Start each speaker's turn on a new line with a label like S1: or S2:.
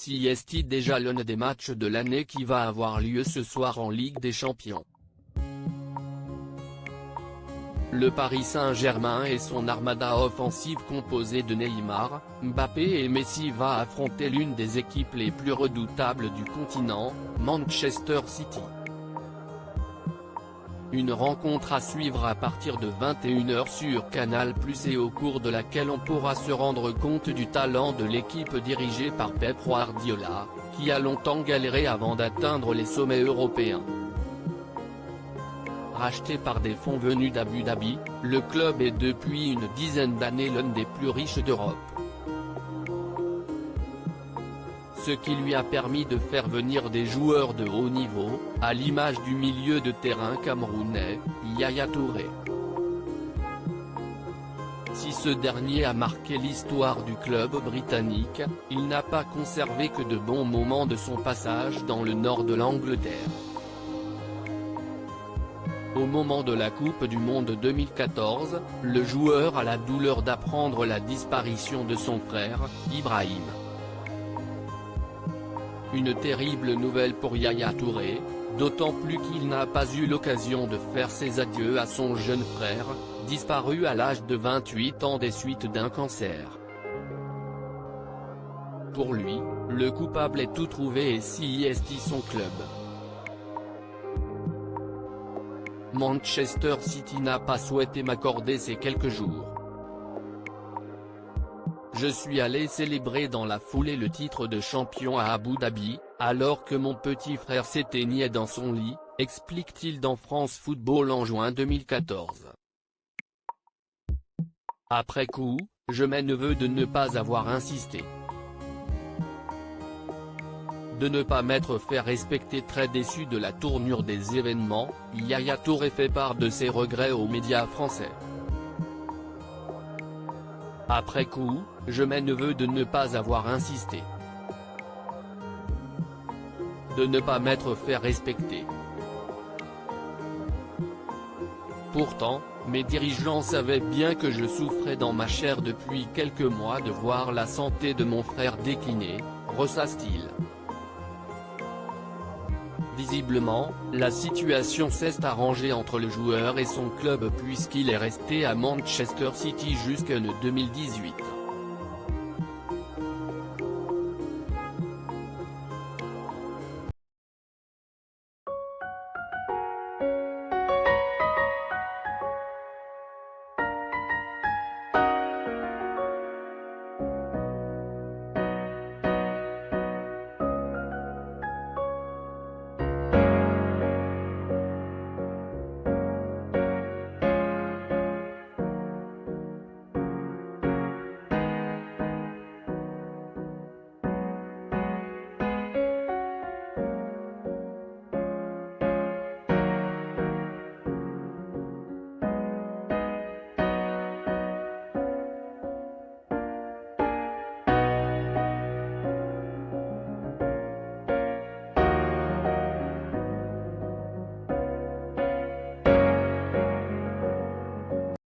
S1: CST déjà l'un des matchs de l'année qui va avoir lieu ce soir en Ligue des Champions. Le Paris Saint-Germain et son armada offensive composée de Neymar, Mbappé et Messi va affronter l'une des équipes les plus redoutables du continent, Manchester City. Une rencontre à suivre à partir de 21 h sur Canal+ et au cours de laquelle on pourra se rendre compte du talent de l'équipe dirigée par Pep Guardiola, qui a longtemps galéré avant d'atteindre les sommets européens. Racheté par des fonds venus d'Abu Dhabi, le club est depuis une dizaine d'années l'un des plus riches d'Europe. Ce qui lui a permis de faire venir des joueurs de haut niveau, à l'image du milieu de terrain camerounais, Yaya Touré. Si ce dernier a marqué l'histoire du club britannique, il n'a pas conservé que de bons moments de son passage dans le nord de l'Angleterre. Au moment de la Coupe du Monde 2014, le joueur a la douleur d'apprendre la disparition de son frère, Ibrahim. Une terrible nouvelle pour Yaya Touré, d'autant plus qu'il n'a pas eu l'occasion de faire ses adieux à son jeune frère, disparu à l'âge de 28 ans des suites d'un cancer. Pour lui, le coupable est tout trouvé et CST son club. Manchester City n'a pas souhaité m'accorder ces quelques jours. Je suis allé célébrer dans la foulée le titre de champion à Abu Dhabi, alors que mon petit frère s'éteignait dans son lit, explique-t-il dans France Football en juin 2014. Après coup, je m'en veux de ne pas avoir insisté. De ne pas m'être fait respecter. Très déçu de la tournure des événements, Yaya Touré fait part de ses regrets aux médias français. Après coup, je m'en veux de ne pas avoir insisté. De ne pas m'être fait respecter. Pourtant, mes dirigeants savaient bien que je souffrais dans ma chair depuis quelques mois de voir la santé de mon frère décliner, ressasse-t-il. Visiblement, la situation s'est arrangée entre le joueur et son club puisqu'il est resté à Manchester City jusqu'en 2018.